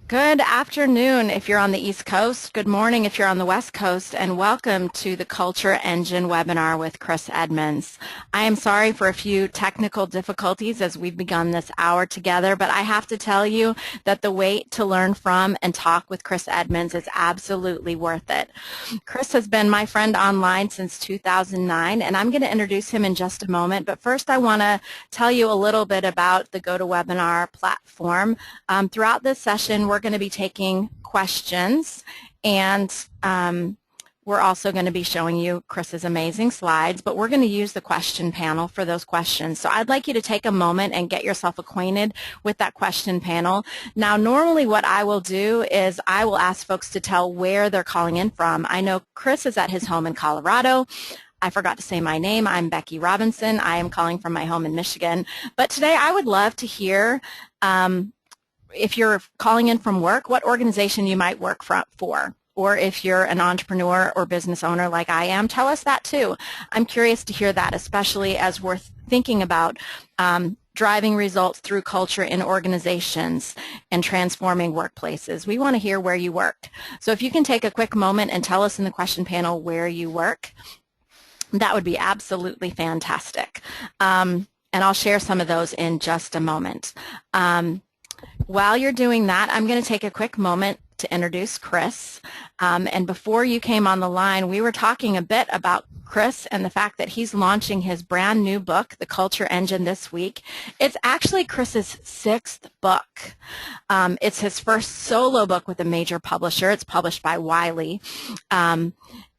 Good afternoon if you're on the East Coast. Good morning if you're on the West Coast, and welcome to the Culture Engine webinar with Chris Edmonds. I am sorry for a few technical difficulties as we've begun this hour together, but I have to tell you that the wait to learn from and talk with Chris Edmonds is absolutely worth it. Chris has been my friend online since 2009, and I'm going to introduce him in just a moment, but first I want to tell you a little bit about the GoToWebinar platform. Throughout this session, we're going to be taking questions, and we're also going to be showing you Chris's amazing slides, but we're going to use the question panel for those questions. So I'd like you to take a moment and get yourself acquainted with that question panel. Now, normally what I will do is I will ask folks to tell where they're calling in from. I know Chris is at his home in Colorado. I forgot to say my name. I'm Becky Robinson. I am calling from my home in Michigan. But today I would love to hear if you're calling in from work, what organization you might work for. Or if you're an entrepreneur or business owner like I am, tell us that too. I'm curious to hear that, especially as we're thinking about driving results through culture in organizations and transforming workplaces. We want to hear where you work. So if you can take a quick moment and tell us in the question panel where you work, that would be absolutely fantastic. And I'll share some of those in just a moment. While you're doing that, I'm going to take a quick moment to introduce Chris. And before you came on the line, we were talking a bit about Chris and the fact that he's launching his brand new book, The Culture Engine, this week. It's actually Chris's 6th book. It's his first solo book with a major publisher. It's published by Wiley.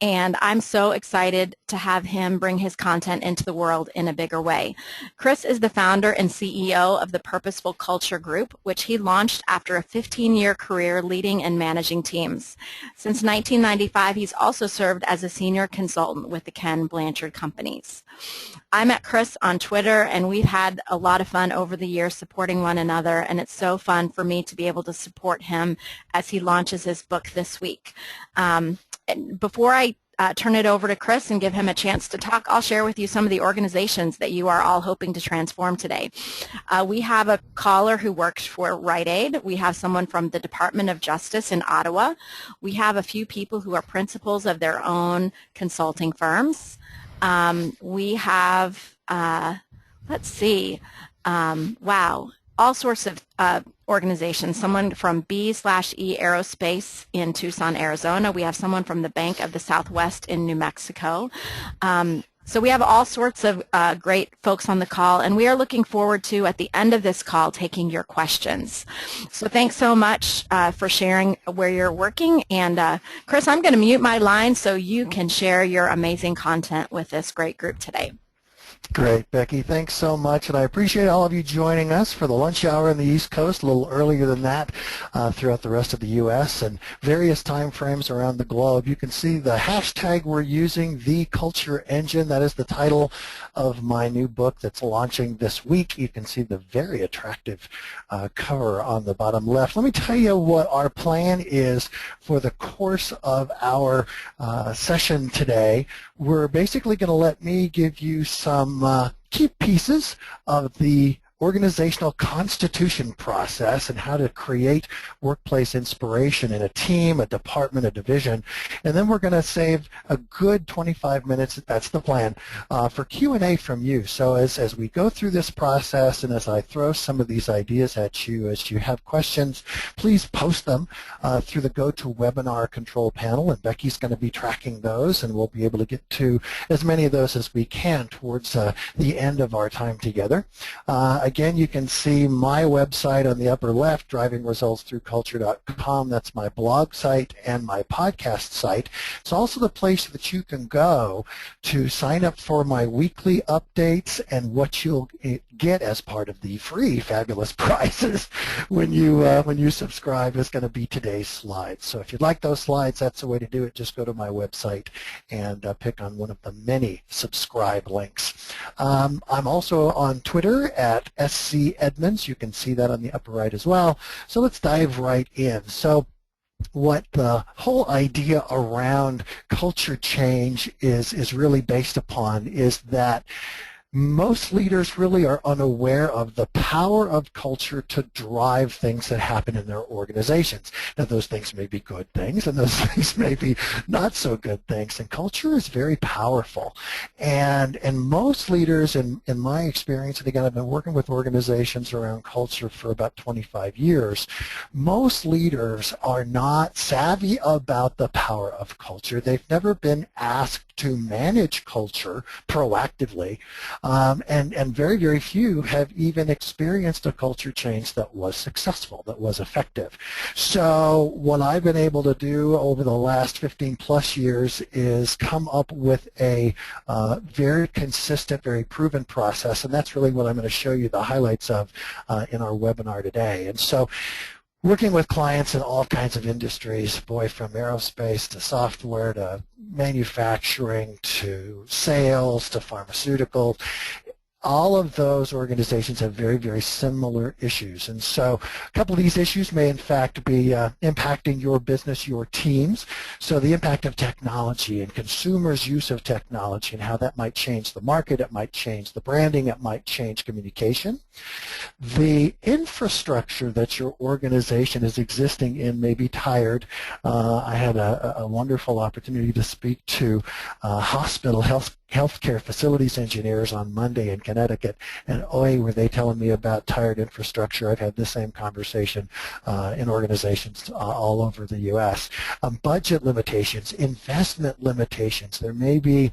And I'm so excited to have him bring his content into the world in a bigger way. Chris is the founder and CEO of the Purposeful Culture Group, which he launched after a 15-year career leading and managing teams. Since 1995, he's also served as a senior consultant with the Ken Blanchard Companies. I met Chris on Twitter, and we've had a lot of fun over the years supporting one another, and it's so fun for me to be able to support him as he launches his book this week. Before I turn it over to Chris and give him a chance to talk, I'll share with you some of the organizations that you are all hoping to transform today. We have a caller who works for Rite Aid. We have someone from the Department of Justice in Ottawa. We have a few people who are principals of their own consulting firms. We have, let's see, wow, all sorts of organizations. Someone from B/E Aerospace in Tucson, Arizona. We have someone from the Bank of the Southwest in New Mexico. So we have all sorts of great folks on the call, and we are looking forward to, at the end of this call, taking your questions. So thanks so much for sharing where you're working. And Chris, I'm going to mute my line so you can share your amazing content with this great group today. Great, Becky. Thanks so much, and I appreciate all of you joining us for the lunch hour in the East Coast, a little earlier than that throughout the rest of the U.S. and various time frames around the globe. You can see the hashtag we're using, The Culture Engine. That is the title of my new book that's launching this week. You can see the very attractive cover on the bottom left. Let me tell you what our plan is for the course of our session today. We're basically going to let me give you some key pieces of the organizational constitution process and how to create workplace inspiration in a team, a department, a division. And then we're going to save a good 25 minutes, that's the plan, for Q&A from you. So as we go through this process and as I throw some of these ideas at you, as you have questions, please post them through the GoToWebinar control panel, and Becky's going to be tracking those, and we'll be able to get to as many of those as we can towards the end of our time together. Again, you can see my website on the upper left, drivingresultstthroughculture.com. That's my blog site and my podcast site. It's also the place that you can go to sign up for my weekly updates, and what you'll get as part of the free fabulous prizes when you subscribe is going to be today's slides. So if you'd like those slides, that's the way to do it. Just go to my website and pick on one of the many subscribe links. I'm also on Twitter at SC Edmonds. You can see that on the upper right as well. So let's dive right in. So what the whole idea around culture change is really based upon is that Most leaders really are unaware of the power of culture to drive things that happen in their organizations. Now, those things may be good things, and those things may be not so good things, and culture is very powerful. And most leaders, in my experience, and again, I've been working with organizations around culture for about 25 years, most leaders are not savvy about the power of culture. They've never been asked to manage culture proactively. And very, very few have even experienced a culture change that was successful, that was effective. So what I've been able to do over the last 15 plus years is come up with a very consistent, very proven process, and that's really what I'm going to show you the highlights of in our webinar today. And so working with clients in all kinds of industries, boy, from aerospace to software to manufacturing to sales to pharmaceutical, all of those organizations have very, very similar issues. And so a couple of these issues may in fact be impacting your business, your teams. So the impact of technology and consumers' use of technology and how that might change the market, it might change the branding, it might change communication. The infrastructure that your organization is existing in may be tired. I had a wonderful opportunity to speak to hospital healthcare facilities engineers on Monday in Connecticut, and were they telling me about tired infrastructure. I've had the same conversation in organizations all over the U.S. Budget limitations, investment limitations. There may be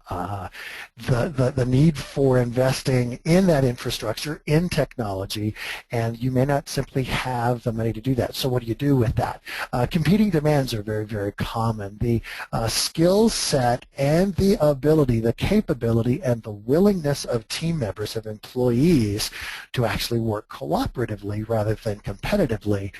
the need for investing in that infrastructure, in technology, and you may not simply have the money to do that. So what do you do with that? Competing demands are very, very common. The skill set and the ability, the capability, and the willingness of team members, of employees, to actually work cooperatively rather than competitively,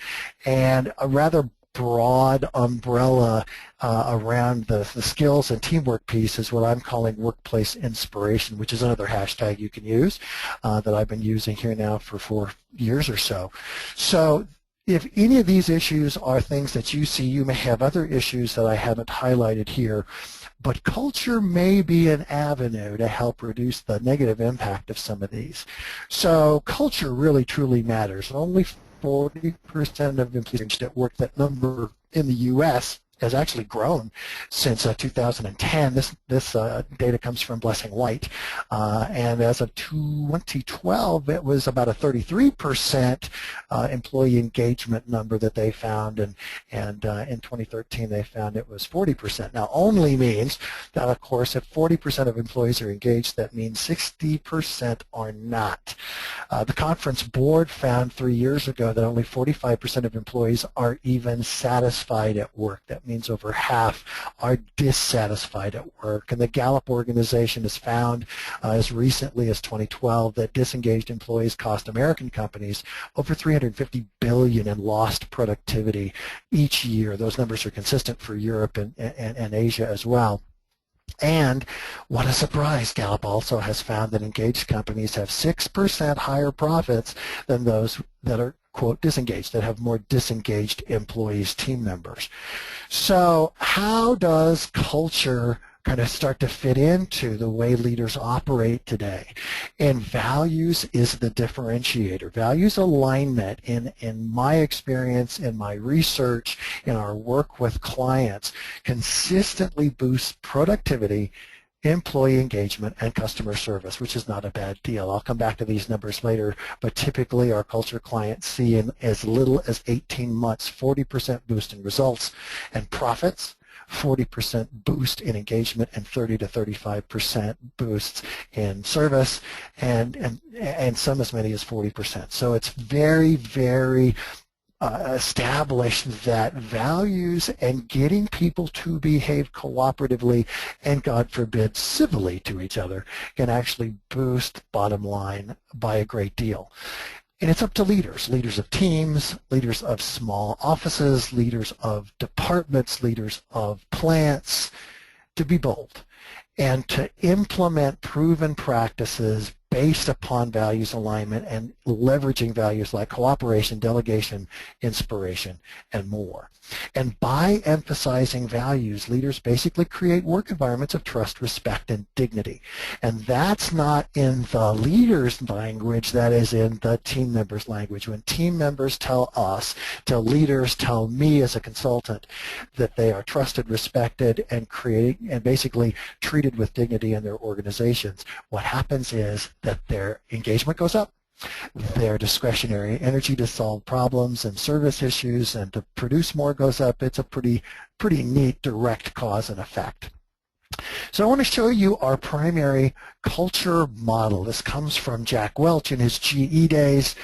and a rather broad umbrella around the skills and teamwork piece is what I'm calling workplace inspiration, which is another hashtag you can use that I've been using here now for 4 years or so. So if any of these issues are things that you see, you may have other issues that I haven't highlighted here, but culture may be an avenue to help reduce the negative impact of some of these. So culture really truly matters. Only 40% of employees at work. That number in the U.S. has actually grown since 2010. This data comes from Blessing White, and as of 2012, it was about a 33% employee engagement number that they found, and in 2013 they found it was 40%. Now, only means that, of course, if 40% of employees are engaged, that means 60% are not. The conference board found 3 years ago that only 45% of employees are even satisfied at work. That means over half are dissatisfied at work. And the Gallup organization has found as recently as 2012 that disengaged employees cost American companies over $350 billion in lost productivity each year. Those numbers are consistent for Europe and Asia as well. And what a surprise, Gallup also has found that engaged companies have 6% higher profits than those that are, quote, disengaged, that have more disengaged employees, team members. So how does culture kind of start to fit into the way leaders operate today? And values is the differentiator. Values alignment, in my experience, in my research, in our work with clients, consistently boosts productivity, employee engagement, and customer service, which is not a bad deal. I'll come back to these numbers later, but typically our culture clients see in as little as 18 months 40% boost in results and profits, 40% boost in engagement, and 30 to 35% boosts in service, and some as many as 40%. So it's very, very established that values and getting people to behave cooperatively and, God forbid, civilly to each other can actually boost bottom line by a great deal. And it's up to leaders, leaders of teams, leaders of small offices, leaders of departments, leaders of plants, to be bold and to implement proven practices based upon values alignment and leveraging values like cooperation, delegation, inspiration, and more. And by emphasizing values, leaders basically create work environments of trust, respect, and dignity. And that's not in the leader's language, that is in the team members' language. When team members tell us, tell leaders, tell me as a consultant that they are trusted, respected, and basically treated with dignity in their organizations, what happens is that their engagement goes up. Their discretionary energy to solve problems and service issues and to produce more goes up. It's a pretty neat direct cause and effect. So I want to show you our primary culture model. This comes from Jack Welch in his GE days.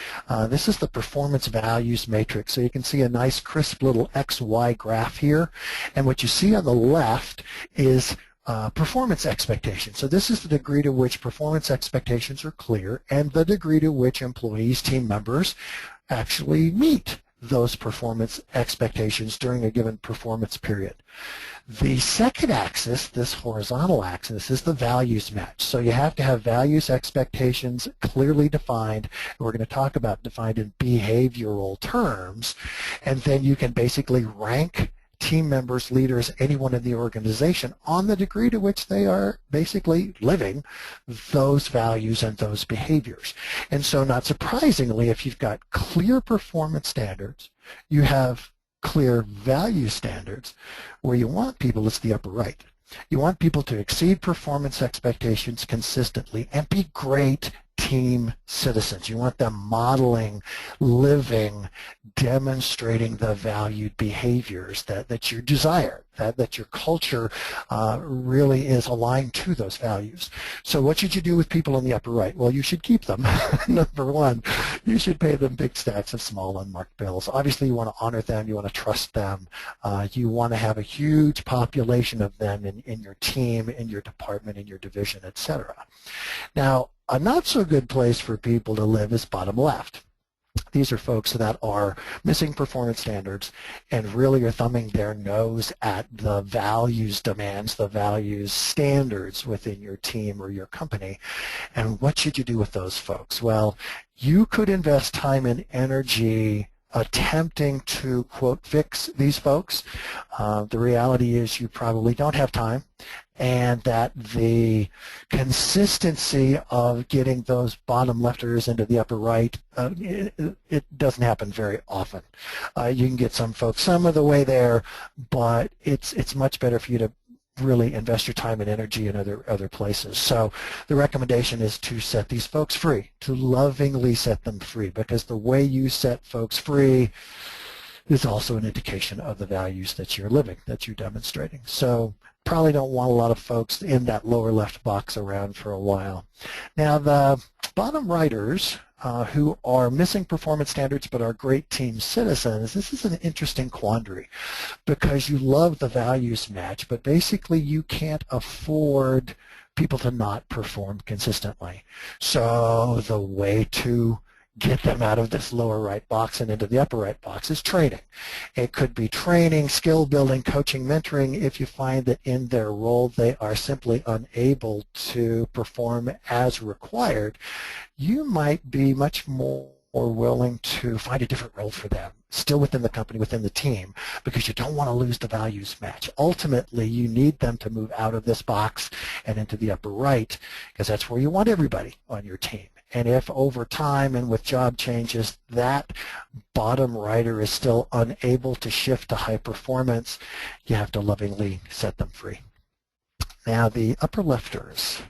This is the performance values matrix. So you can see a nice crisp little XY graph here. And what you see on the left is performance expectations. So this is the degree to which performance expectations are clear and the degree to which employees, team members, actually meet those performance expectations during a given performance period. The second axis, this horizontal axis, is the values match. So you have to have values, expectations clearly defined. We're going to talk about defined in behavioral terms, and then you can basically rank team members, leaders, anyone in the organization on the degree to which they are basically living those values and those behaviors. And so not surprisingly, if you've got clear performance standards, you have clear value standards, where you want people, it's the upper right. You want people to exceed performance expectations consistently and be great team citizens. You want them modeling, living, demonstrating the valued behaviors that you desire, that your culture really is aligned to those values. So what should you do with people in the upper right? Well, you should keep them. Number one, you should pay them big stacks of small unmarked bills. Obviously, you want to honor them. You want to trust them. You want to have a huge population of them in your team, in your department, in your division, etc. Now, a not so good place for people to live is bottom left. These are folks that are missing performance standards and really are thumbing their nose at the values demands, the values standards within your team or your company. And what should you do with those folks? Well, you could invest time and energy attempting to, quote, fix these folks. The reality is you probably don't have time, and that the consistency of getting those bottom lefters into the upper right, it doesn't happen very often. You can get some folks some of the way there, but it's much better for you to really invest your time and energy in other places. So the recommendation is to set these folks free, to lovingly set them free, because the way you set folks free is also an indication of the values that you're living, that you're demonstrating. So probably don't want a lot of folks in that lower left box around for a while. Now the bottom righters who are missing performance standards but are great team citizens, this is an interesting quandary, because you love the values match, but basically you can't afford people to not perform consistently. So the way to get them out of this lower right box and into the upper right box is training. It could be training, skill building, coaching, mentoring. If you find that in their role they are simply unable to perform as required, you might be much more willing to find a different role for them, still within the company, within the team, because you don't want to lose the values match. Ultimately, you need them to move out of this box and into the upper right, because that's where you want everybody on your team. And if over time and with job changes that bottom righter is still unable to shift to high performance, you have to lovingly set them free. Now the upper lefters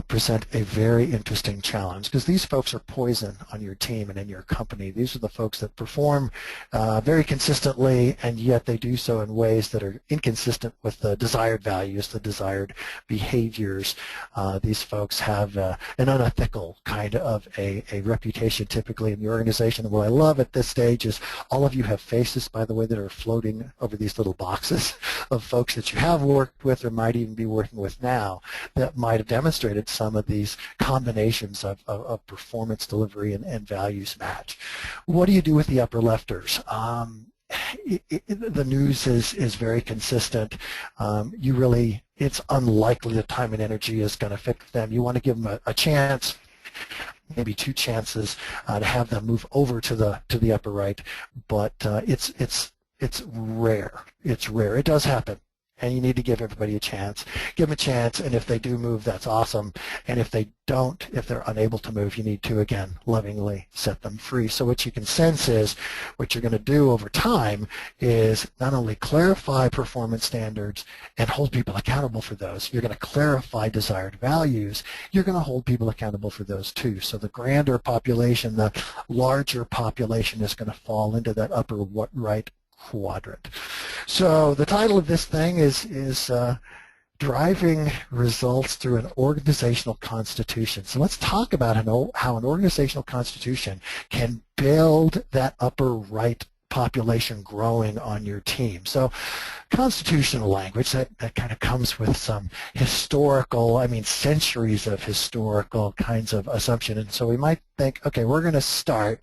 present a very interesting challenge, because these folks are poison on your team and in your company. These are the folks that perform very consistently, and yet they do so in ways that are inconsistent with the desired values, the desired behaviors. These folks have an unethical kind of a reputation typically in the organization. And what I love at this stage is all of you have faces, by the way, that are floating over these little boxes of folks that you have worked with or might even be working with now that might have demonstrated some of these combinations of performance delivery and values match. What do you do with the upper lefters? The news is very consistent. It's unlikely that time and energy is going to fix them. You want to give them a chance, maybe 2 chances to have them move over to the upper right, but it's rare. It's rare. It does happen, and you need to give everybody a chance. Give them a chance, and if they do move, that's awesome. And if they don't, if they're unable to move, you need to, again, lovingly set them free. So what you can sense is what you're going to do over time is not only clarify performance standards and hold people accountable for those, you're going to clarify desired values. You're going to hold people accountable for those too. So the grander population, the larger population is going to fall into that upper right quadrant. So the title of this thing is driving results through an organizational constitution. So let's talk about how an organizational constitution can build that upper right population growing on your team. So constitutional language, that kind of comes with some historical, centuries of historical kinds of assumption. And so we might think, okay, we're going to start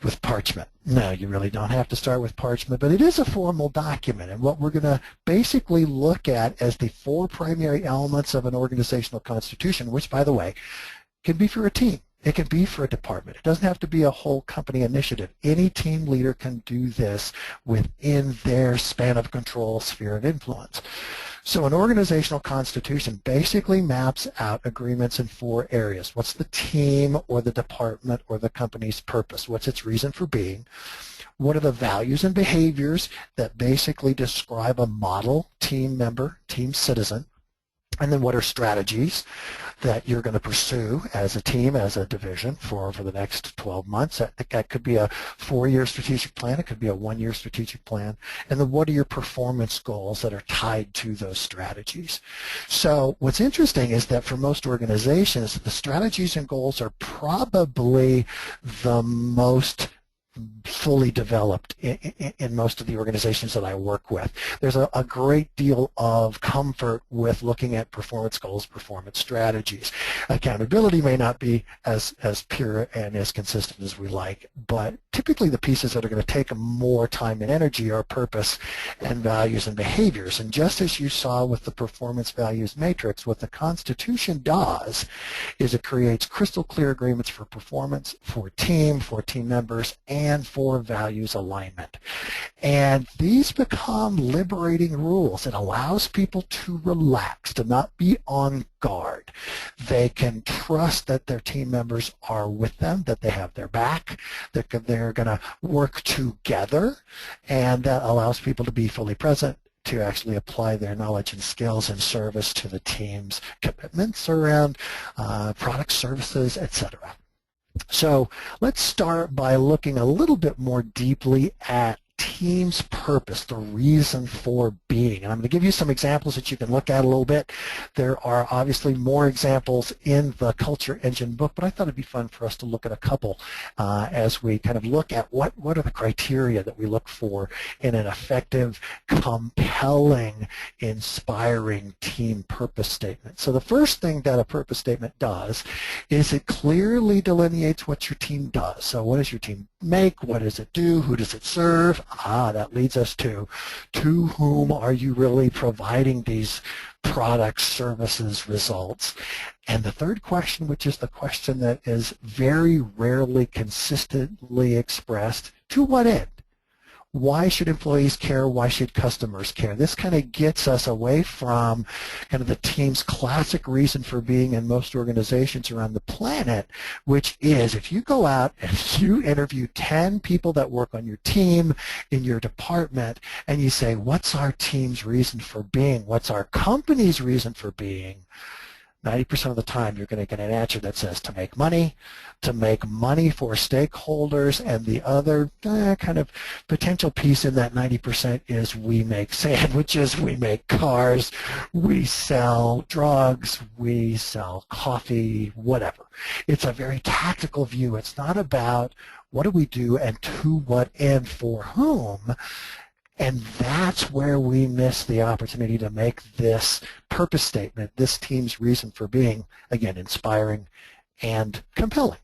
with parchment. No, you really don't have to start with parchment, but it is a formal document. And what we're going to basically look at as the 4 primary elements of an organizational constitution, which, by the way, can be for a team. It can be for a department. It doesn't have to be a whole company initiative. Any team leader can do this within their span of control, sphere of influence. So an organizational constitution basically maps out agreements in 4 areas. What's the team or the department or the company's purpose? What's its reason for being? What are the values and behaviors that basically describe a model team member, team citizen? And then what are strategies that you're going to pursue as a team, as a division for the next 12 months? That could be a 4-year strategic plan. It could be a 1-year strategic plan. And then what are your performance goals that are tied to those strategies? So what's interesting is that for most organizations, the strategies and goals are probably the most fully developed in most of the organizations that I work with. There's a great deal of comfort with looking at performance goals, performance strategies. Accountability may not be as pure and as consistent as we like, but typically the pieces that are going to take more time and energy are purpose and values and behaviors. And just as you saw with the performance values matrix, what the Constitution does is it creates crystal clear agreements for performance, for team members, and for values alignment. And these become liberating rules. It allows people to relax, to not be on guard. They can trust that their team members are with them, that they have their back, that they're going to work together, and that allows people to be fully present, to actually apply their knowledge and skills in service to the team's commitments around products, services, etc. So let's start by looking a little bit more deeply at team's purpose, the reason for being. And I'm going to give you some examples that you can look at a little bit. There are obviously more examples in the Culture Engine book, but I thought it'd be fun for us to look at a couple as we kind of look at what are the criteria that we look for in an effective, compelling, inspiring team purpose statement. So the first thing that a purpose statement does is it clearly delineates what your team does. So what does your team make? What does it do? Who does it serve? That leads us to whom are you really providing these products, services, results? And the third question, which is the question that is very rarely consistently expressed, to what end? Why should employees care? Why should customers care? This kind of gets us away from kind of the team's classic reason for being in most organizations around the planet, which is if you go out and you interview 10 people that work on your team in your department and you say, what's our team's reason for being? What's our company's reason for being? 90% of the time you're going to get an answer that says to make money for stakeholders, and the other kind of potential piece in that 90% is we make sandwiches, we make cars, we sell drugs, we sell coffee, whatever. It's a very tactical view. It's not about what do we do and to what end for whom. And that's where we miss the opportunity to make this purpose statement, this team's reason for being, again, inspiring and compelling.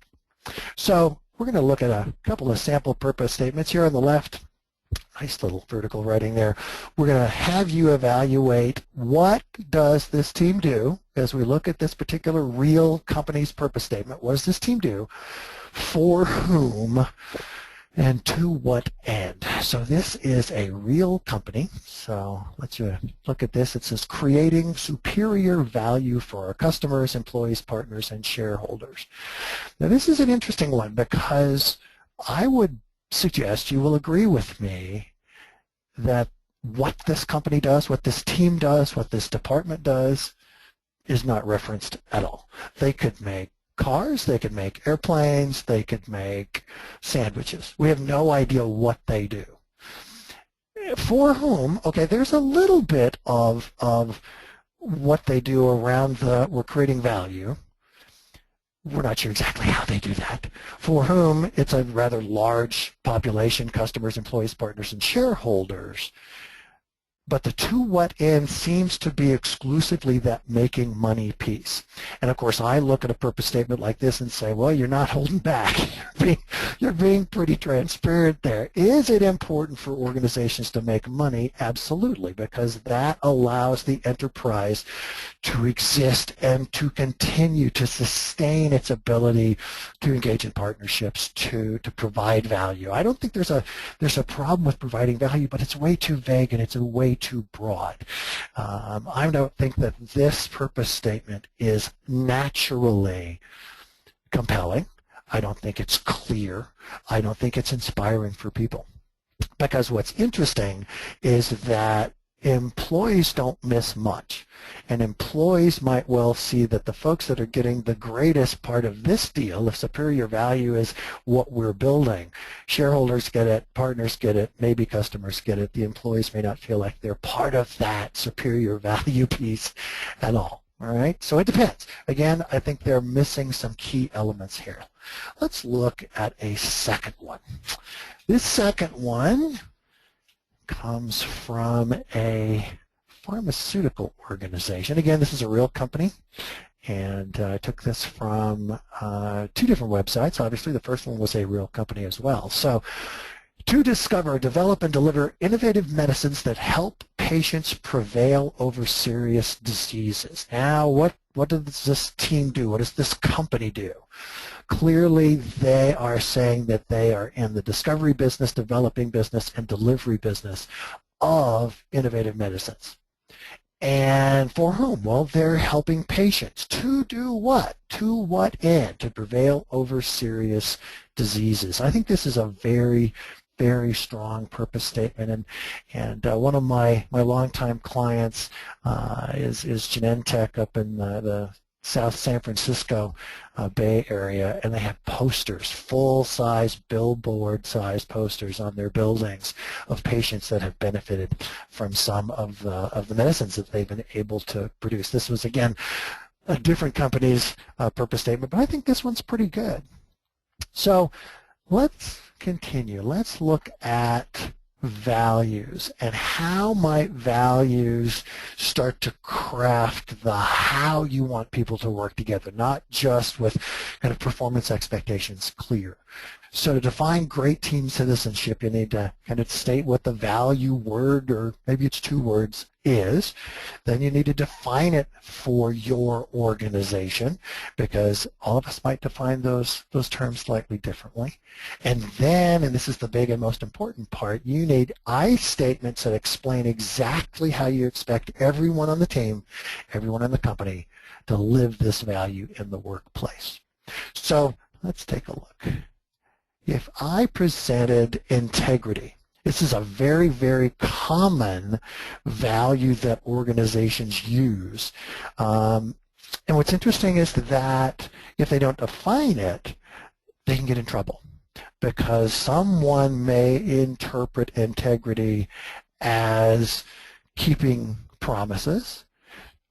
So we're going to look at a couple of sample purpose statements here on the left. Nice little vertical writing there. We're going to have you evaluate what does this team do as we look at this particular real company's purpose statement. What does this team do? For whom? And to what end? So this is a real company. So let's look at this. It says creating superior value for our customers, employees, partners, and shareholders. Now this is an interesting one because I would suggest you will agree with me that what this company does, what this team does, what this department does is not referenced at all. They could make cars, they could make airplanes, they could make sandwiches. We have no idea what they do. For whom, okay, there's a little bit of what they do around we're creating value. We're not sure exactly how they do that. For whom, it's a rather large population, customers, employees, partners, and shareholders. But the to what end seems to be exclusively that making money piece. And of course, I look at a purpose statement like this and say, well, you're not holding back. You're being pretty transparent there. Is it important for organizations to make money? Absolutely, because that allows the enterprise to exist and to continue to sustain its ability to engage in partnerships, to provide value. I don't think there's a problem with providing value, but it's way too vague and it's a way too broad. I don't think that this purpose statement is naturally compelling. I don't think it's clear. I don't think it's inspiring for people. Because what's interesting is that employees don't miss much. And employees might well see that the folks that are getting the greatest part of this deal, if superior value is what we're building, shareholders get it, partners get it, maybe customers get it. The employees may not feel like they're part of that superior value piece at all. All right, so it depends. Again, I think they're missing some key elements here. Let's look at a second one. This second one comes from a pharmaceutical organization. Again, this is a real company, and I took this from two different websites. Obviously, the first one was a real company as well. So, to discover, develop, and deliver innovative medicines that help patients prevail over serious diseases. Now, what does this team do? What does this company do? Clearly, they are saying that they are in the discovery business, developing business, and delivery business of innovative medicines. And for whom? Well, they're helping patients. To do what? To what end? To prevail over serious diseases. I think this is a very, very strong purpose statement, and one of my longtime clients is Genentech up in the South San Francisco Bay Area, and they have posters, full-size, billboard-sized posters on their buildings of patients that have benefited from some of the medicines that they've been able to produce. This was, again, a different company's purpose statement, but I think this one's pretty good. So let's continue. Let's look at values and how might values start to craft the how you want people to work together, not just with kind of performance expectations clear. So to define great team citizenship, you need to kind of state what the value word, or maybe it's two words, is. Then you need to define it for your organization, because all of us might define those terms slightly differently. And then, and this is the big and most important part, you need I statements that explain exactly how you expect everyone on the team, everyone in the company, to live this value in the workplace. So let's take a look. If I presented integrity, this is a very, very common value that organizations use. And what's interesting is that if they don't define it, they can get in trouble, because someone may interpret integrity as keeping promises.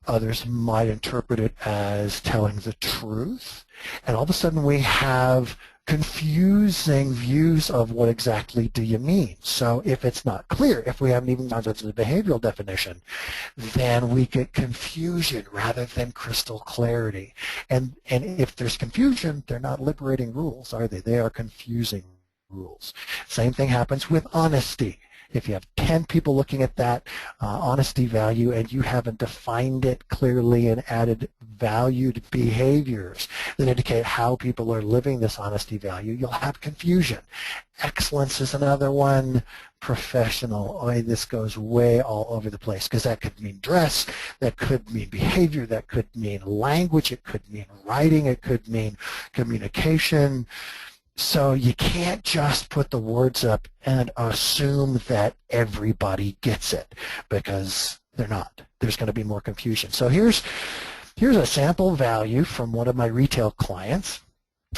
Others might interpret it as telling the truth. And all of a sudden we have confusing views of what exactly do you mean. So if it's not clear, if we haven't even gone to the behavioral definition, then we get confusion rather than crystal clarity. And if there's confusion, they're not liberating rules, are they? They are confusing rules. Same thing happens with honesty. If you have 10 people looking at that honesty value and you haven't defined it clearly and added valued behaviors that indicate how people are living this honesty value, you'll have confusion. Excellence is another one. Professional, oh, this goes way all over the place because that could mean dress, that could mean behavior, that could mean language, it could mean writing, it could mean communication. So you can't just put the words up and assume that everybody gets it, because they're not. There's going to be more confusion. So here's a sample value from one of my retail clients.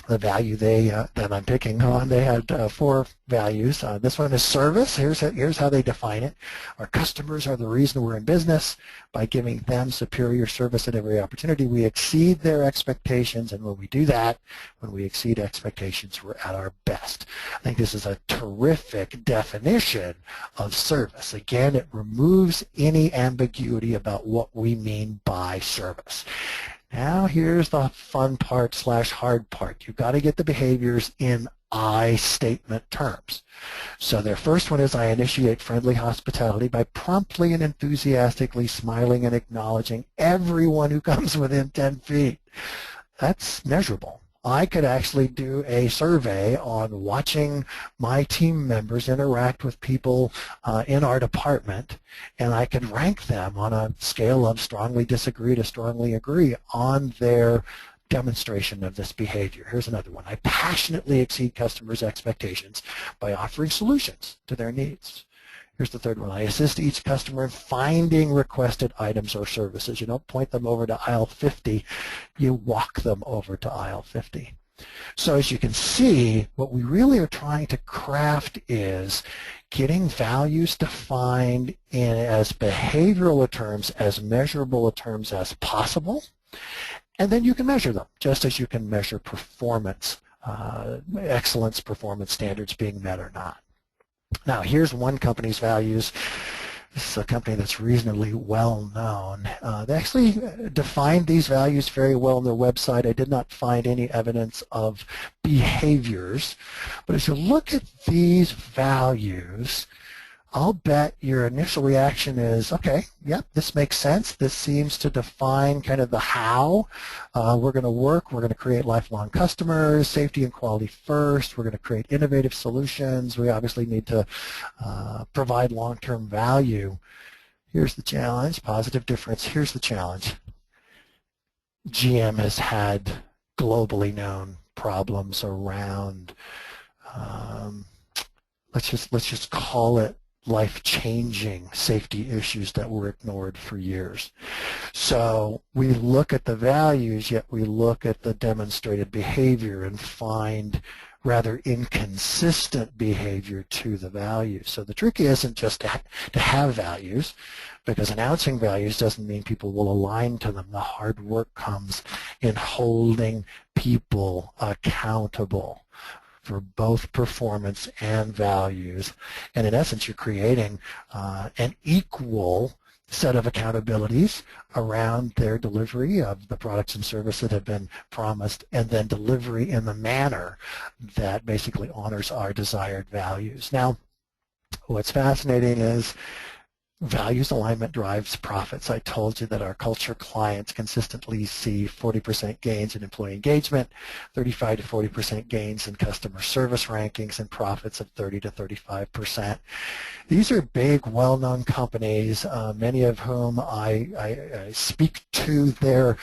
The value that I'm picking on, they had 4 values. This one is service. Here's how they define it. Our customers are the reason we're in business. By giving them superior service at every opportunity, we exceed their expectations, and when we do that, when we exceed expectations, we're at our best. I think this is a terrific definition of service. Again, it removes any ambiguity about what we mean by service. Now here's the fun part / hard part. You've got to get the behaviors in I statement terms. So their first one is, I initiate friendly hospitality by promptly and enthusiastically smiling and acknowledging everyone who comes within 10 feet. That's measurable. I could actually do a survey on watching my team members interact with people in our department, and I could rank them on a scale of strongly disagree to strongly agree on their demonstration of this behavior. Here's another one. I passionately exceed customers' expectations by offering solutions to their needs. Here's the third one. I assist each customer in finding requested items or services. You don't point them over to aisle 50, you walk them over to aisle 50. So as you can see, what we really are trying to craft is getting values defined in as behavioral terms, as measurable terms as possible, and then you can measure them, just as you can measure performance, excellence performance standards being met or not. Now, here's one company's values. This is a company that's reasonably well known. They actually defined these values very well on their website. I did not find any evidence of behaviors. But as you look at these values, I'll bet your initial reaction is, okay, yep, this makes sense. This seems to define kind of the how we're going to work. We're going to create lifelong customers, safety and quality first. We're going to create innovative solutions. We obviously need to provide long-term value. Here's the challenge, positive difference. Here's the challenge. GM has had globally known problems around, let's just call it, life-changing safety issues that were ignored for years. So we look at the values, yet we look at the demonstrated behavior and find rather inconsistent behavior to the values. So the trick isn't just to have values, because announcing values doesn't mean people will align to them. The hard work comes in holding people accountable for both performance and values. And in essence, you're creating an equal set of accountabilities around their delivery of the products and services that have been promised, and then delivery in the manner that basically honors our desired values. Now, what's fascinating is values alignment drives profits. I told you that our culture clients consistently see 40% gains in employee engagement, 35 to 40% gains in customer service rankings, and profits of 30 to 35%. These are big, well-known companies, many of whom I speak to their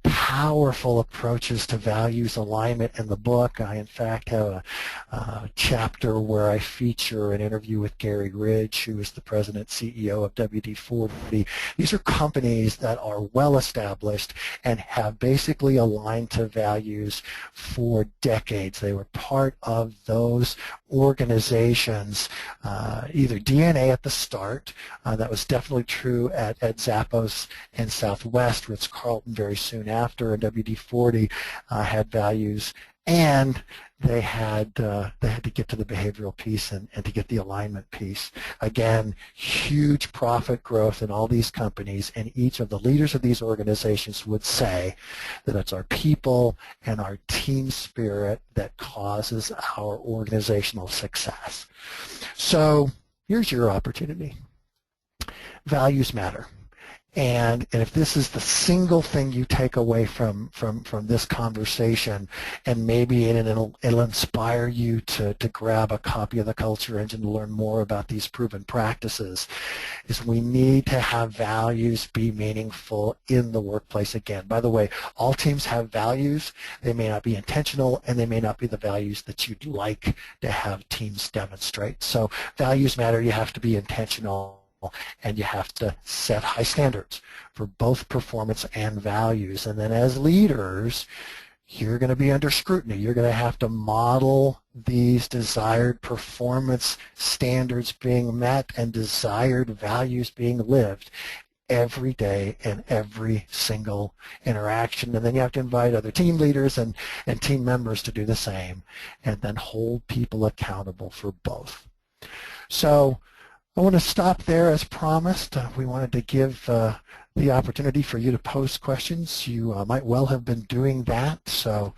powerful approaches to values alignment in the book. I, in fact, have a chapter where I feature an interview with Gary Ridge, who is the president CEO of WD-40. These are companies that are well established and have basically aligned to values for decades. They were part of those organizations, either DNA at the start, that was definitely true at Zappos and Southwest, Ritz-Carlton very soon after, and WD-40 had values, and they had to get to the behavioral piece and to get the alignment piece. Again, huge profit growth in all these companies, and each of the leaders of these organizations would say that it's our people and our team spirit that causes our organizational success. So here's your opportunity. Values matter. And if this is the single thing you take away from this conversation, and maybe it'll inspire you to grab a copy of the Culture Engine to learn more about these proven practices, is we need to have values be meaningful in the workplace again. By the way, all teams have values. They may not be intentional, and they may not be the values that you'd like to have teams demonstrate. So values matter. You have to be intentional, and you have to set high standards for both performance and values. And then as leaders, you're going to be under scrutiny. You're going to have to model these desired performance standards being met and desired values being lived every day in every single interaction. And then you have to invite other team leaders and team members to do the same, and then hold people accountable for both. So I want to stop there as promised. We wanted to give the opportunity for you to post questions. You might well have been doing that, so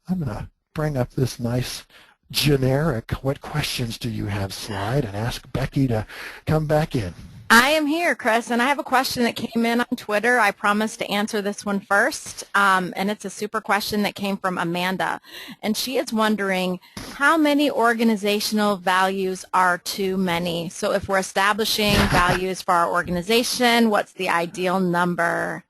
I'm going to bring up this nice generic "what questions do you have" slide and ask Becky to come back in. I am here, Chris, and I have a question that came in on Twitter. I promised to answer this one first, and it's a super question that came from Amanda. And she is wondering, how many organizational values are too many? So if we're establishing values for our organization, what's the ideal number?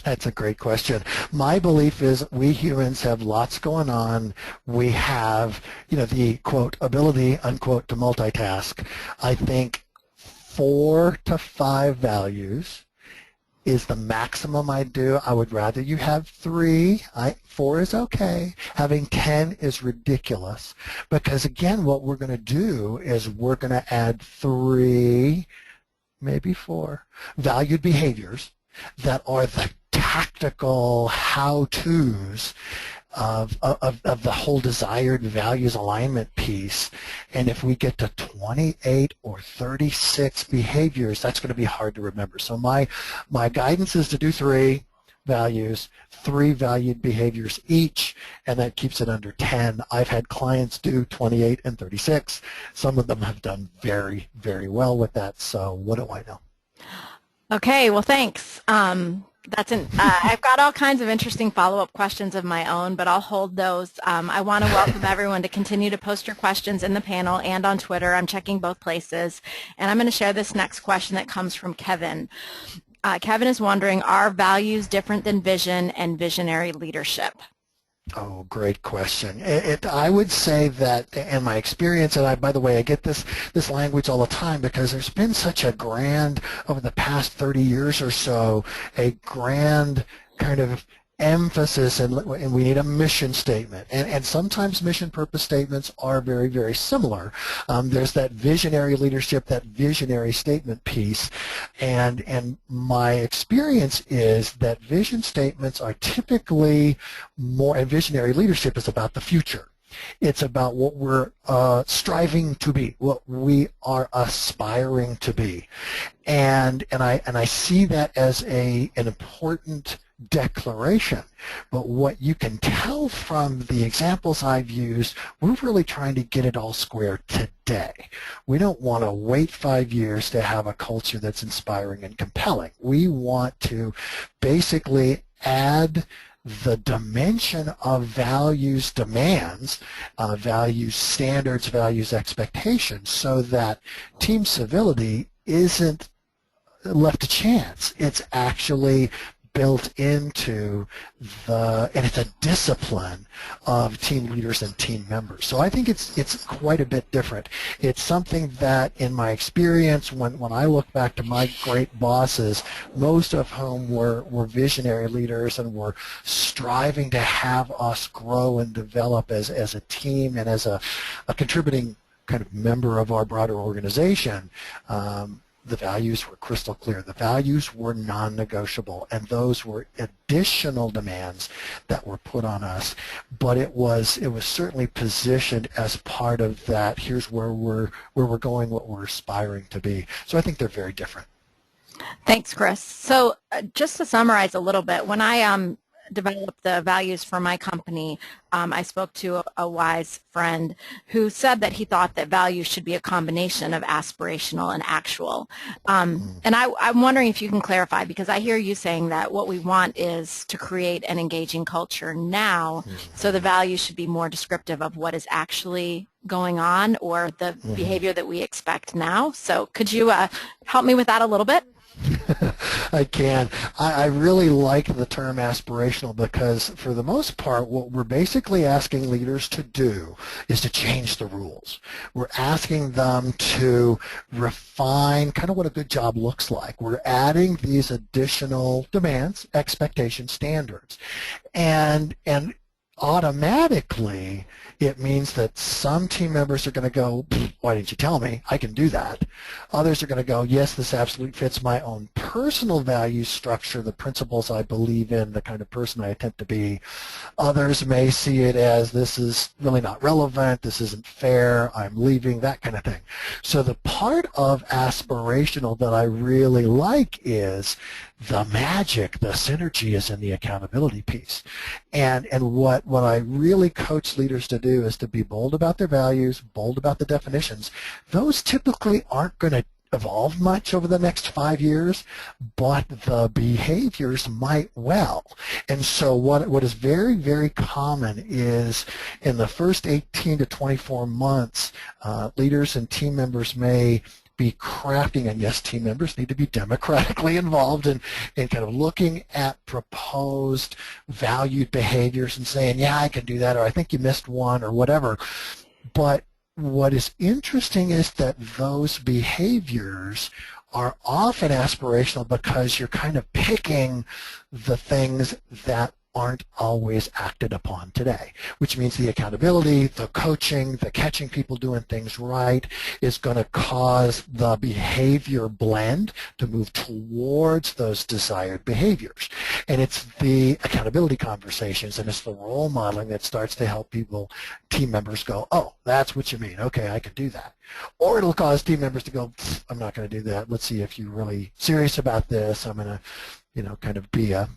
That's a great question. My belief is we humans have lots going on. We have, the, quote, ability, unquote, to multitask. I think 4 to 5 values is the maximum I do. I would rather you have 3. 4 is okay. Having 10 is ridiculous, because again, what we're going to do is we're going to add 3, maybe 4 valued behaviors that are the tactical how-tos of the whole desired values alignment piece. And if we get to 28 or 36 behaviors, that's going to be hard to remember. So my guidance is to do 3 values, 3 valued behaviors each, and that keeps it under 10. I've had clients do 28 and 36. Some of them have done very, very well with that. So what do I know? Okay, well, thanks. I've got all kinds of interesting follow-up questions of my own, but I'll hold those. I want to welcome everyone to continue to post your questions in the panel and on Twitter. I'm checking both places. And I'm going to share this next question that comes from Kevin. Kevin is wondering, are values different than vision and visionary leadership? Oh, great question. I would say that in my experience, and by the way, I get this language all the time because there's been such a grand, over the past 30 years or so, a grand kind of emphasis, and we need a mission statement. And sometimes mission purpose statements are very, very similar. There's that visionary leadership, that visionary statement piece. And my experience is that vision statements are typically more, and visionary leadership is about the future. It's about what we're striving to be, what we are aspiring to be. And I see that as an important declaration. But what you can tell from the examples I've used, we're really trying to get it all square today. We don't want to wait 5 years to have a culture that's inspiring and compelling. We want to basically add the dimension of values demands, values standards, values expectations, so that team civility isn't left to chance. It's actually built into and it's a discipline of team leaders and team members. So I think it's quite a bit different. It's something that, in my experience, when I look back to my great bosses, most of whom were visionary leaders and were striving to have us grow and develop as a team and as a contributing kind of member of our broader organization, the values were crystal clear. The values were non-negotiable, and those were additional demands that were put on us. But it was certainly positioned as part of that. Here's where we're going, what we're aspiring to be. So I think they're very different. Thanks, Chris. So just to summarize a little bit, when I develop the values for my company, I spoke to a wise friend who said that he thought that values should be a combination of aspirational and actual. And I'm wondering if you can clarify, because I hear you saying that what we want is to create an engaging culture now, so the values should be more descriptive of what is actually going on or the behavior that we expect now. So could you help me with that a little bit? I can. I really like the term aspirational because for the most part what we're basically asking leaders to do is to change the rules. We're asking them to refine kind of what a good job looks like. We're adding these additional demands, expectations, standards. And automatically it means that some team members are going to go, why didn't you tell me? I can do that. Others are going to go, yes, this absolutely fits my own personal value structure, the principles I believe in, the kind of person I attempt to be. Others may see it as this is really not relevant, this isn't fair, I'm leaving, that kind of thing. So the part of aspirational that I really like is the magic, the synergy is in the accountability piece. And what I really coach leaders to do is to be bold about their values, bold about the definitions. Those typically aren't going to evolve much over the next 5 years, but the behaviors might well. And so what is very, very common is in the first 18 to 24 months, leaders and team members may be crafting, and yes, team members need to be democratically involved in kind of looking at proposed valued behaviors and saying, yeah, I can do that, or I think you missed one, or whatever. But what is interesting is that those behaviors are often aspirational because you're kind of picking the things that aren't always acted upon today, which means the accountability, the coaching, the catching people doing things right is going to cause the behavior blend to move towards those desired behaviors. And it's the accountability conversations and it's the role modeling that starts to help people, team members go, oh, that's what you mean. Okay, I can do that. Or it'll cause team members to go, I'm not going to do that. Let's see if you're really serious about this. I'm going to, kind of be a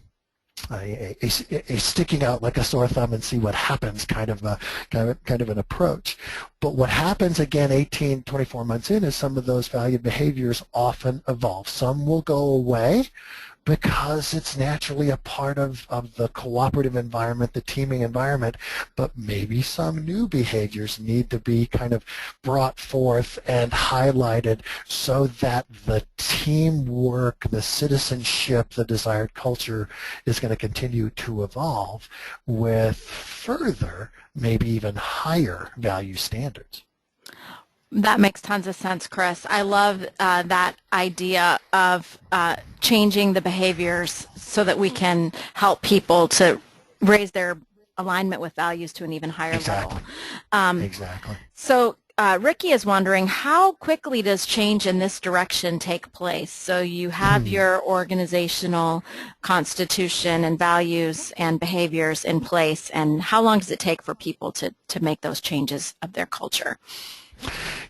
sticking out like a sore thumb and see what happens kind of an approach. But what happens again 18, 24 months in is some of those valued behaviors often evolve. Some will go away because it's naturally a part of the cooperative environment, the teaming environment, but maybe some new behaviors need to be kind of brought forth and highlighted so that the teamwork, the citizenship, the desired culture is going to continue to evolve with further, maybe even higher value standards. That makes tons of sense, Chris. I love that idea of changing the behaviors so that we can help people to raise their alignment with values to an even higher level. Exactly. So Ricky is wondering, how quickly does change in this direction take place? So you have your organizational constitution and values and behaviors in place, and how long does it take for people to make those changes of their culture?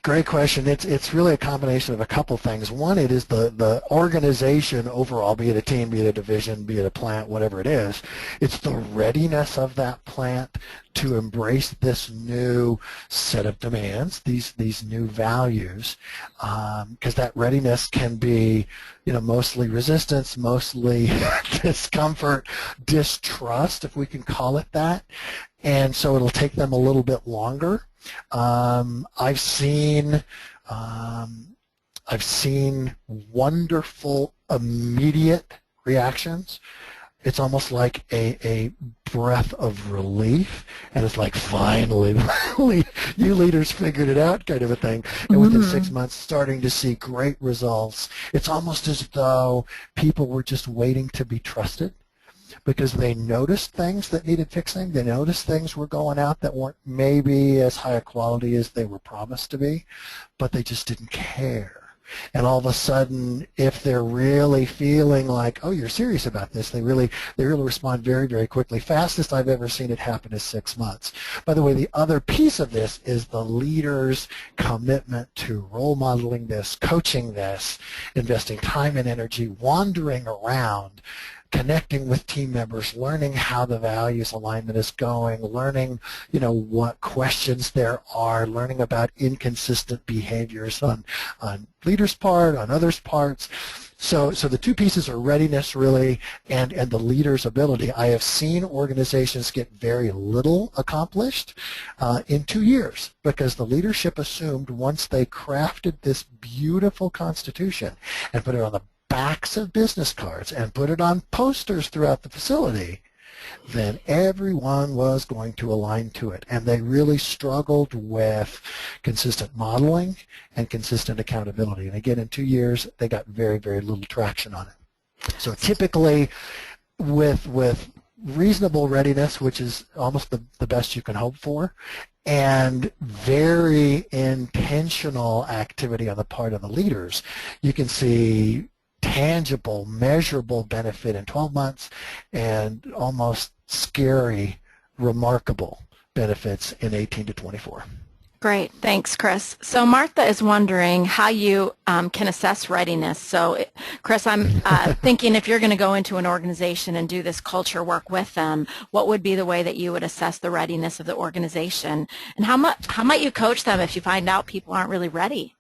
Great question. It's really a combination of a couple things. One, it is the organization overall, be it a team, be it a division, be it a plant, whatever it is. It's the readiness of that plant to embrace this new set of demands, these new values, because that readiness can be, mostly resistance, mostly discomfort, distrust, if we can call it that. And so it'll take them a little bit longer. I've seen wonderful immediate reactions. It's almost like a breath of relief, and it's like, finally, you leaders figured it out, kind of a thing. And within 6 months, starting to see great results. It's almost as though people were just waiting to be trusted, because they noticed things that needed fixing. They noticed things were going out that weren't maybe as high a quality as they were promised to be, but they just didn't care. And all of a sudden, if they're really feeling like, oh, you're serious about this, they really respond very, very quickly. Fastest I've ever seen it happen is 6 months. By the way, the other piece of this is the leader's commitment to role modeling this, coaching this, investing time and energy, wandering around, connecting with team members, learning how the values alignment is going, learning, you know, what questions there are, learning about inconsistent behaviors on leaders' part, on others' parts. So the two pieces are readiness, really, and the leader's ability. I have seen organizations get very little accomplished in 2 years because the leadership assumed once they crafted this beautiful constitution and put it on the backs of business cards and put it on posters throughout the facility, then everyone was going to align to it. And they really struggled with consistent modeling and consistent accountability. And again, in 2 years, they got very, very little traction on it. So typically, with reasonable readiness, which is almost the best you can hope for, and very intentional activity on the part of the leaders, you can see tangible, measurable benefit in 12 months and almost scary, remarkable benefits in 18 to 24. Great. Thanks, Chris. So Martha is wondering how you can assess readiness. So, Chris, I'm thinking if you're going to go into an organization and do this culture work with them, what would be the way that you would assess the readiness of the organization? And how might you coach them if you find out people aren't really ready?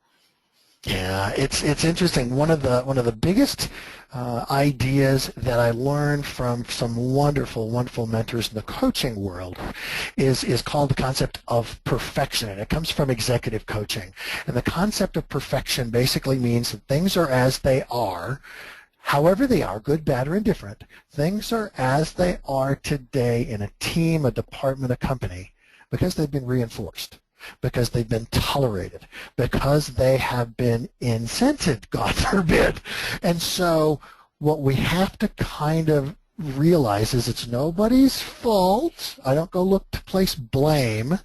Yeah, it's interesting. One of the biggest ideas that I learned from some wonderful mentors in the coaching world is called the concept of perfection, and it comes from executive coaching. And the concept of perfection basically means that things are as they are, however they are, good, bad, or indifferent. Things are as they are today in a team, a department, a company, because they've been reinforced, because they've been tolerated, because they have been incented, God forbid. And so what we have to kind of realize is it's nobody's fault. I don't go look to place blame,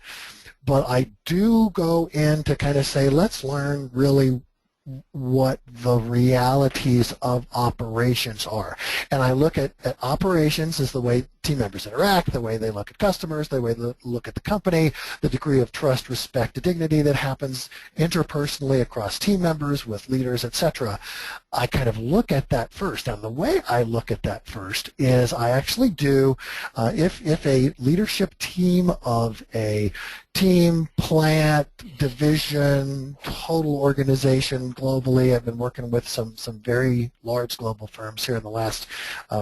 but I do go in to kind of say, let's learn really what the realities of operations are. And I look at operations as the way team members interact, the way they look at customers, the way they look at the company, the degree of trust, respect, and dignity that happens interpersonally across team members, with leaders, etc. I kind of look at that first. And the way I look at that first is I actually do, if a leadership team of a team, plant, division, total organization globally, I've been working with some very large global firms here in the last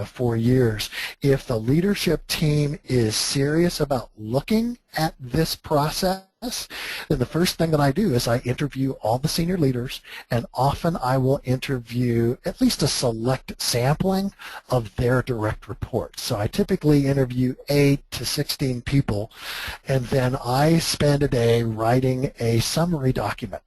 4 years. If the leadership team is serious about looking at this process, then the first thing that I do is I interview all the senior leaders, and often I will interview at least a select sampling of their direct reports. So I typically interview 8 to 16 people, and then I spend a day writing a summary document.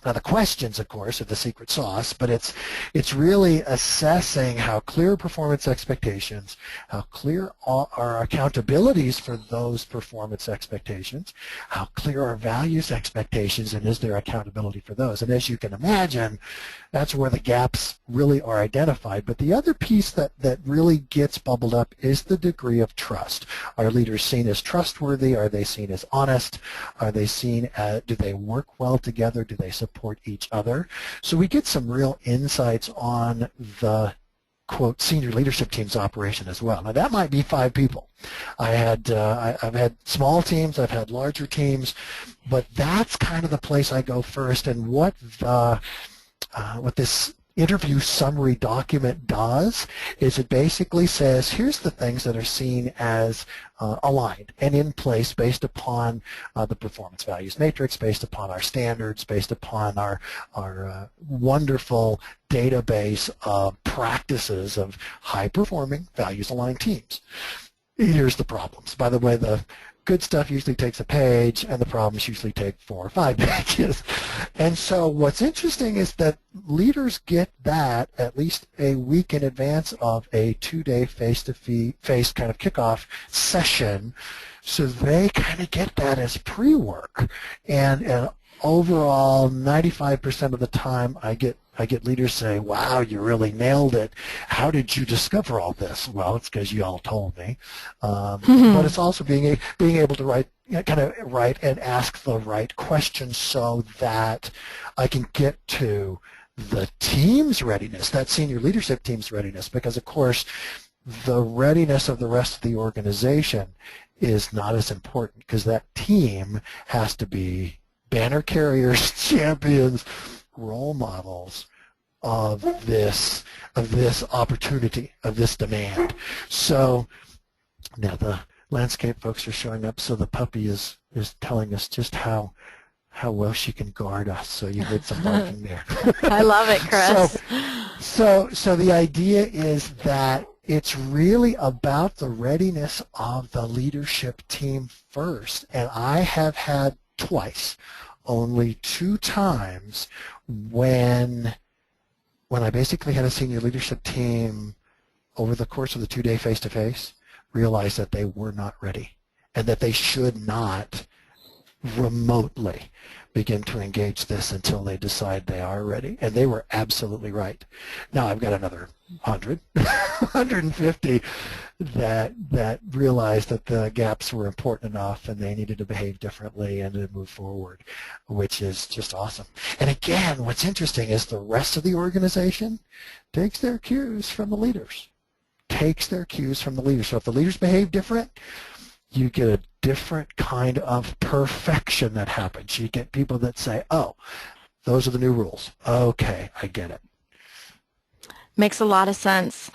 Now the questions, of course, are the secret sauce, but it's really assessing how clear performance expectations, how clear are accountabilities for those performance expectations, how clear are values expectations, and is there accountability for those? And as you can imagine, that's where the gaps really are identified. But the other piece that really gets bubbled up is the degree of trust. Are leaders seen as trustworthy? Are they seen as honest? Are they seen as, do they work well together? Do they support each other? So we get some real insights on the quote senior leadership team's operation as well. Now that might be 5 people. I've had small teams, I've had larger teams, but that's kind of the place I go first. And what this interview summary document does is it basically says, here's the things that are seen as aligned and in place based upon the performance values matrix, based upon our standards, based upon our wonderful database of practices of high-performing, values-aligned teams. Here's the problems. By the way, the good stuff usually takes a page, and the problems usually take 4 or 5 pages. And so what's interesting is that leaders get that at least a week in advance of a 2-day face-to-face kind of kickoff session. So they kind of get that as pre-work. And overall, 95% of the time I get leaders say, wow, you really nailed it. How did you discover all this? Well, it's because you all told me. But it's also being able to write and ask the right questions so that I can get to the team's readiness, that senior leadership team's readiness, because of course the readiness of the rest of the organization is not as important, because that team has to be banner carriers, champions, role models of this opportunity, of this demand. So now the landscape folks are showing up, so the puppy is telling us just how well she can guard us. So you heard some barking there. I love it, Chris. So the idea is that it's really about the readiness of the leadership team first. And I have had twice, only 2 times, when I basically had a senior leadership team over the course of the 2-day face-to-face realize that they were not ready and that they should not remotely begin to engage this until they decide they are ready. And they were absolutely right. Now I've got another 100, 150 that realized that the gaps were important enough and they needed to behave differently and to move forward, which is just awesome. And again, what's interesting is the rest of the organization takes their cues from the leaders. So if the leaders behave different, you get a different kind of perfection that happens. You get people that say, oh, those are the new rules. Okay, I get it. Makes a lot of sense.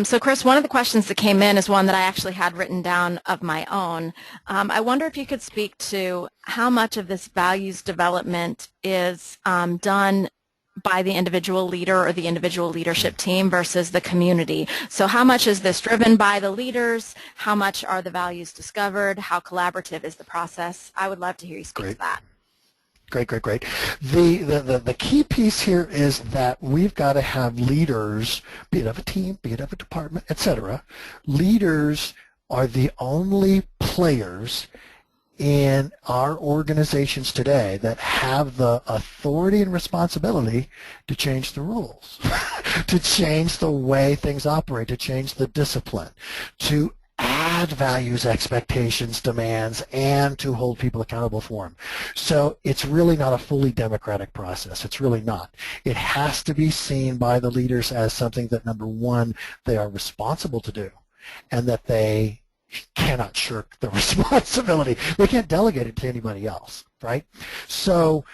So Chris, one of the questions that came in is one that I actually had written down of my own. I wonder if you could speak to how much of this values development is done by the individual leader or the individual leadership team versus the community. So how much is this driven by the leaders? How much are the values discovered? How collaborative is the process? I would love to hear you speak to that. Great. The key piece here is that we've got to have leaders, be it of a team, be it of a department, etc. Leaders are the only players in our organizations today that have the authority and responsibility to change the rules, to change the way things operate, to change the discipline, to add values, expectations, demands, and to hold people accountable for them. So it's really not a fully democratic process. It's really not. It has to be seen by the leaders as something that, number one, they are responsible to do, and that they cannot shirk the responsibility. They can't delegate it to anybody else, right? So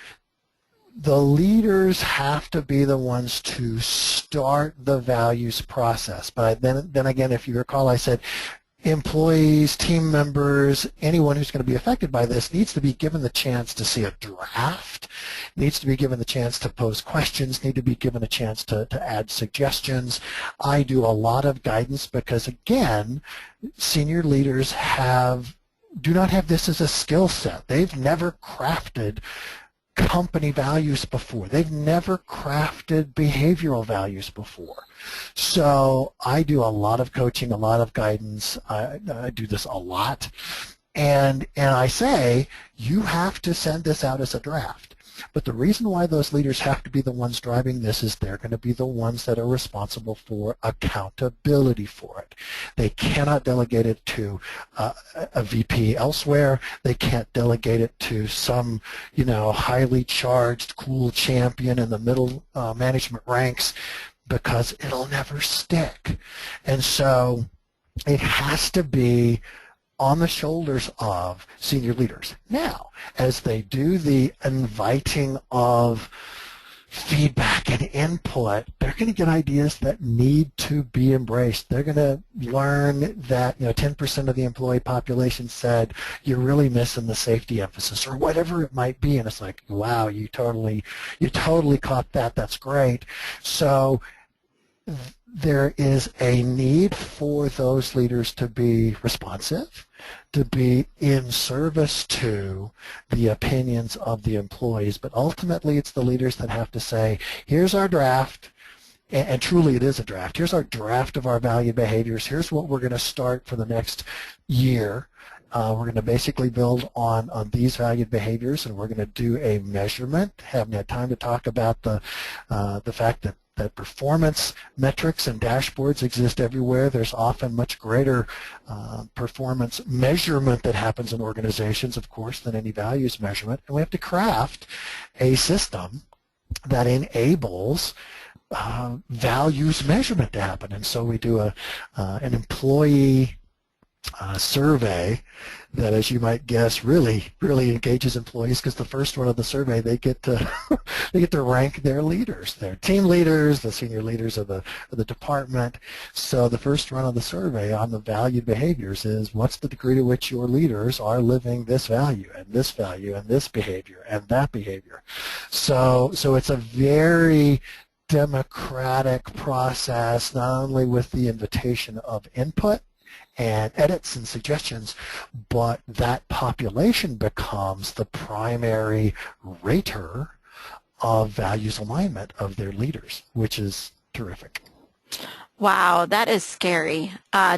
the leaders have to be the ones to start the values process. But then again, if you recall, I said employees, team members, anyone who's going to be affected by this needs to be given the chance to see a draft, needs to be given the chance to pose questions, need to be given a chance to add suggestions. I do a lot of guidance because, again, senior leaders do not have this as a skill set. They've never crafted company values before. They've never crafted behavioral values before. So I do a lot of coaching, a lot of guidance. I do this a lot. And I say, you have to send this out as a draft. But the reason why those leaders have to be the ones driving this is they're going to be the ones that are responsible for accountability for it. They cannot delegate it to a VP elsewhere. They can't delegate it to some, highly charged, cool champion in the middle management ranks, because it'll never stick. And so it has to be on the shoulders of senior leaders. Now, as they do the inviting of feedback and input, they're going to get ideas that need to be embraced. They're going to learn that 10% of the employee population said you're really missing the safety emphasis, or whatever it might be, and it's like, wow, you totally caught that. That's great. So there is a need for those leaders to be responsive, to be in service to the opinions of the employees, but ultimately it's the leaders that have to say, here's our draft, and truly it is a draft. Here's our draft of our valued behaviors. Here's what we're going to start for the next year. We're going to basically build on these valued behaviors, and we're going to do a measurement. Haven't had time to talk about the fact that performance metrics and dashboards exist everywhere. There's often much greater performance measurement that happens in organizations, of course, than any values measurement. And we have to craft a system that enables values measurement to happen. And so we do an employee survey that, as you might guess, really engages employees, because the first one of the survey, they get to they get to rank their leaders, their team leaders, the senior leaders of the department. So the first run of the survey on the valued behaviors is, what's the degree to which your leaders are living this value and this value and this behavior and that behavior. So it's a very democratic process, not only with the invitation of input and edits and suggestions, but that population becomes the primary rater of values alignment of their leaders, which is terrific. Wow, that is scary.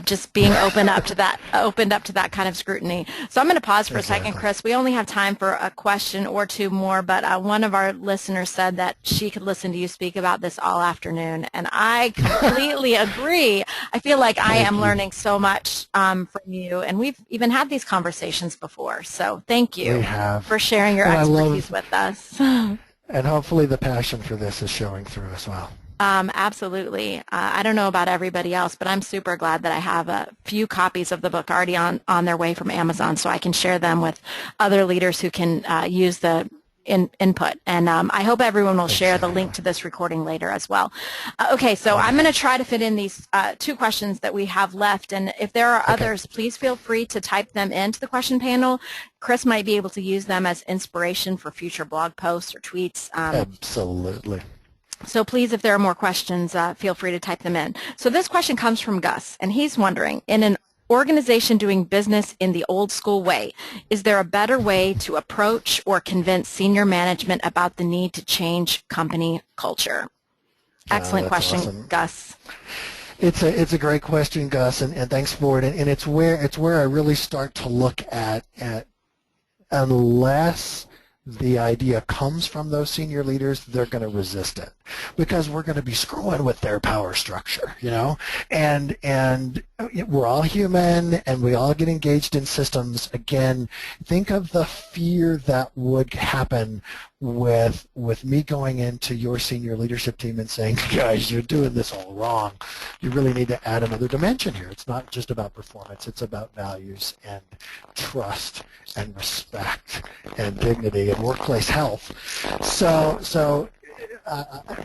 Just being opened up to that kind of scrutiny. So I'm going to pause for a second, Chris. We only have time for a question or two more, but one of our listeners said that she could listen to you speak about this all afternoon, and I completely agree. I feel like I am learning so much from you, and we've even had these conversations before. So thank you for sharing your expertise with us. And hopefully the passion for this is showing through as well. Absolutely. I don't know about everybody else, but I'm super glad that I have a few copies of the book already on their way from Amazon, so I can share them with other leaders who can use the input. And I hope everyone will share the link to this recording later as well. Okay, so I'm going to try to fit in these two questions that we have left, and if there are others, please feel free to type them into the question panel. Chris might be able to use them as inspiration for future blog posts or tweets. Absolutely. So please, if there are more questions, feel free to type them in. So this question comes from Gus, and he's wondering, in an organization doing business in the old school way, is there a better way to approach or convince senior management about the need to change company culture? Excellent question, awesome. Gus. It's a great question, Gus, and thanks for it. And it's where I really start to look at unless the idea comes from those senior leaders, they're going to resist it, because we're going to be screwing with their power structure, and we're all human, and we all get engaged in systems. Again, think of the fear that would happen with me going into your senior leadership team and saying, guys, you're doing this all wrong. You really need to add another dimension here. It's not just about performance. It's about values and trust and respect and dignity and workplace health. So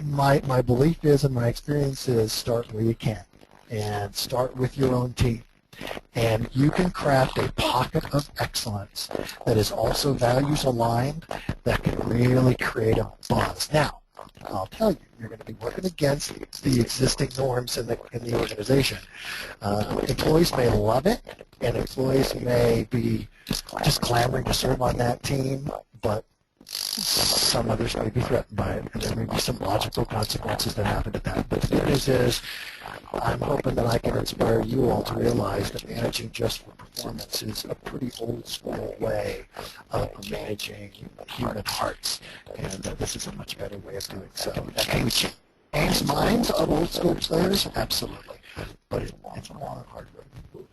my belief is, and my experience is, start where you can, and start with your own team. And you can craft a pocket of excellence that is also values aligned, that can really create a buzz. Now, I'll tell you, you're going to be working against the existing norms in the organization. Employees may love it, and employees may be just clamoring to serve on that team, but some others may be threatened by it, and there may be some logical consequences that happen to that. But the good news is, I'm hoping that I can inspire you all to realize that managing just for performance is a pretty old school way of managing human hearts, and this is a much better way of doing so. Can we change minds of old school players? Absolutely, but it's a long, hard road.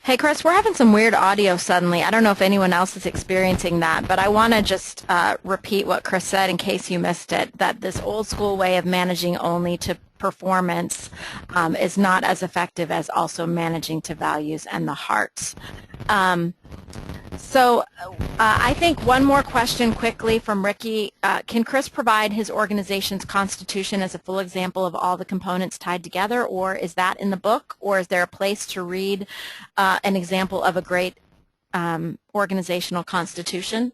Hey, Chris, we're having some weird audio suddenly. I don't know if anyone else is experiencing that, but I want to just repeat what Chris said in case you missed it, that this old school way of managing only to performance is not as effective as also managing to values and the hearts. So I think one more question quickly from Ricky. Can Chris provide his organization's constitution as a full example of all the components tied together, or is that in the book, or is there a place to read an example of a great organizational constitution?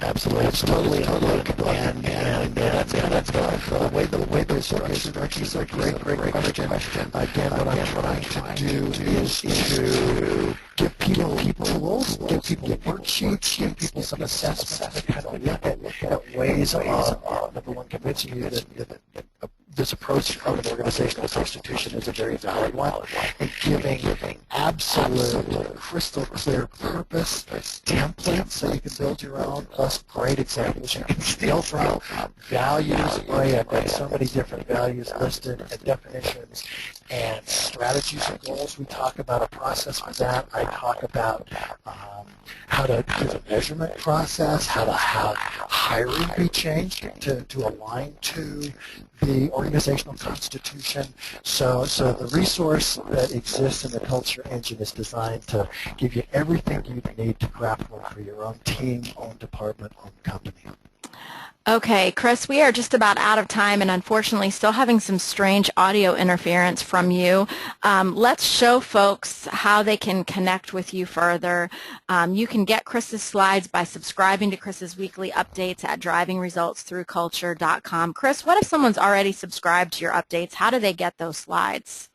Absolutely, it's totally and that's the way those structures are great question. Again, what I'm trying to do is to give people tools, give people worksheets, give people some assessments that kind of look at ways of, number one, convincing you that this approach of an organizational constitution is a very valid one, and giving absolute crystal clear purpose templates so you can build your own, plus great examples you can steal from, values. Oh yeah, I've got so many different values listed and definitions, and strategies and goals. We talk about a process for that. I talk about how to do the measurement process, how to have hiring be changed to align to the organizational constitution. So the resource that exists in the Culture Engine is designed to give you everything you need to craft one for your own team, own department, own company. Okay, Chris, we are just about out of time and unfortunately still having some strange audio interference from you. Let's show folks how they can connect with you further. You can get Chris's slides by subscribing to Chris's weekly updates at drivingresultsthroughculture.com. Chris, what if someone's already subscribed to your updates? How do they get those slides?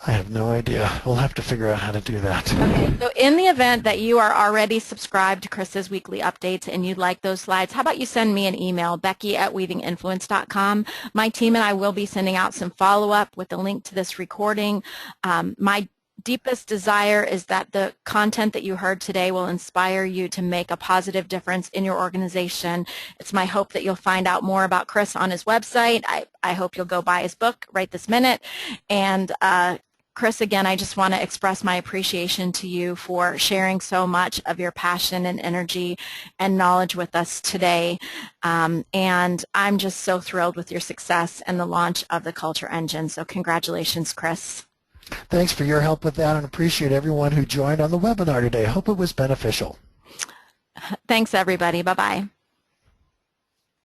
I have no idea. We'll have to figure out how to do that. Okay, so in the event that you are already subscribed to Chris's weekly updates and you'd like those slides, how about you send me an email, becky@weavinginfluence.com. My team and I will be sending out some follow-up with a link to this recording. My deepest desire is that the content that you heard today will inspire you to make a positive difference in your organization. It's my hope that you'll find out more about Chris on his website. I hope you'll go buy his book right this minute. And Chris, again, I just want to express my appreciation to you for sharing so much of your passion and energy and knowledge with us today. And I'm just so thrilled with your success and the launch of the Culture Engine. So congratulations, Chris. Thanks for your help with that, and appreciate everyone who joined on the webinar today. Hope it was beneficial. Thanks, everybody. Bye-bye.